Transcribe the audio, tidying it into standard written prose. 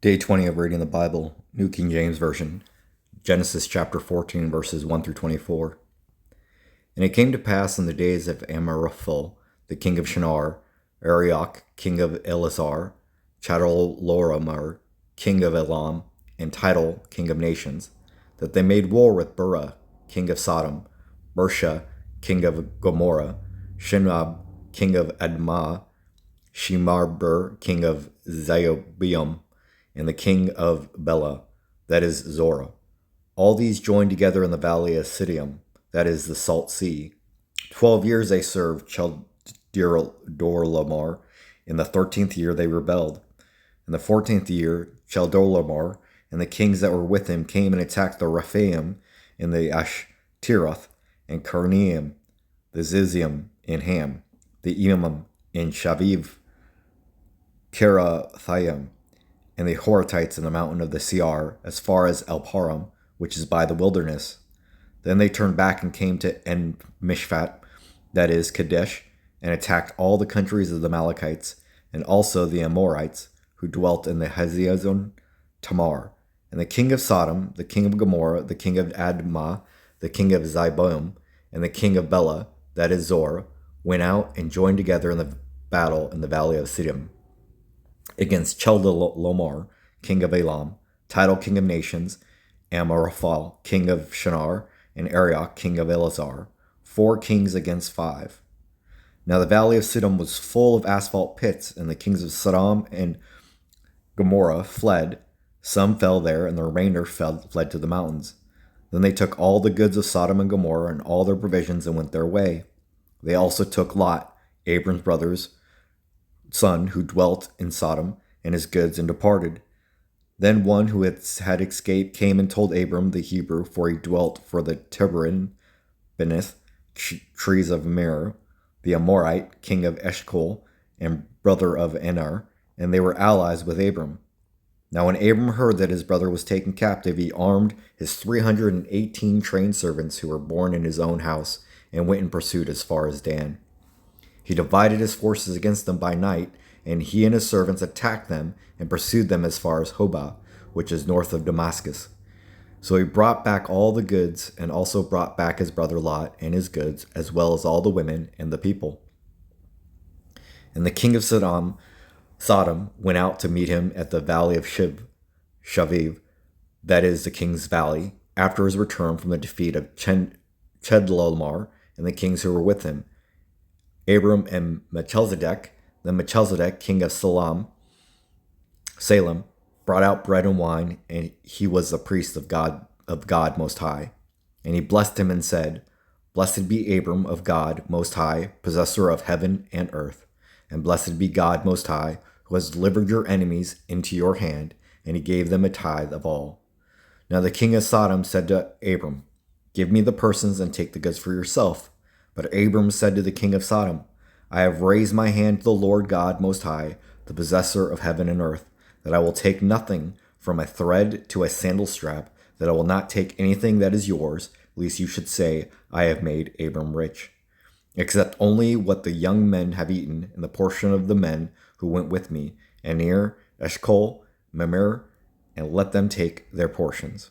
Day 20 of reading the Bible, New King James Version, Genesis chapter 14, verses 1 through 24. And it came to pass in the days of Amraphel, the king of Shinar, Arioch, king of Elazar, Chedorlaomer, king of Elam, and Tidal, king of nations, that they made war with Bera, king of Sodom, Bersha, king of Gomorrah, Shinab, king of Admah, Shemarber, king of Zaobium, and the king of Bela, that is Zorah. All these joined together in the valley of Siddim, that is the Salt Sea. 12 years they served Chedorlaomer. In the 13th year they rebelled. In the 14th year, Chedorlaomer and the kings that were with him came and attacked the Rephaim and the Ashtaroth, and Karnaim, the Zizim in Ham, the Emim in Shaviv, Kirathaim, and the Horatites in the mountain of the Seir, as far as El-Param, which is by the wilderness. Then they turned back and came to En-Mishpat, that is Kadesh, and attacked all the countries of the Amalekites, and also the Amorites, who dwelt in the Hazazon Tamar. And the king of Sodom, the king of Gomorrah, the king of Admah, the king of Zeboim, and the king of Bela, that is Zorah, went out and joined together in the battle in the valley of Siddim, against Chedorlaomer, king of Elam, Tidal, king of nations, Amraphel, king of Shinar, and Arioch, king of Elazar, 4 kings against 5. Now the valley of Siddim was full of asphalt pits, and the kings of Sodom and Gomorrah fled. Some fell there, and the remainder fled to the mountains. Then they took all the goods of Sodom and Gomorrah and all their provisions and went their way. They also took Lot, Abram's brother's son, who dwelt in Sodom, and his goods, and departed. Then one who had escaped came and told Abram the Hebrew, for he dwelt for the Tiberin beneath trees of Merer, the Amorite, king of Eshcol, and brother of Enar, and they were allies with Abram. Now when Abram heard that his brother was taken captive, he armed his 318 trained servants who were born in his own house, and went in pursuit as far as Dan. He divided his forces against them by night, and he and his servants attacked them and pursued them as far as Hobah, which is north of Damascus. So he brought back all the goods, and also brought back his brother Lot and his goods, as well as all the women and the people. And the king of Sodom went out to meet him at the valley of Shaviv, that is the king's valley, after his return from the defeat of Chedorlaomer and the kings who were with him, Abram and Melchizedek. Then Melchizedek, king of Salem, brought out bread and wine, and he was the priest of God Most High. And he blessed him and said, Blessed be Abram of God Most High, possessor of heaven and earth. And blessed be God Most High, who has delivered your enemies into your hand. And he gave them a tithe of all. Now the king of Sodom said to Abram, Give me the persons and take the goods for yourself. But Abram said to the king of Sodom, I have raised my hand to the Lord God Most High, the possessor of heaven and earth, that I will take nothing from a thread to a sandal strap, that I will not take anything that is yours, lest you should say, I have made Abram rich, except only what the young men have eaten, and the portion of the men who went with me, Aner, Eshcol, Mamre, and let them take their portions.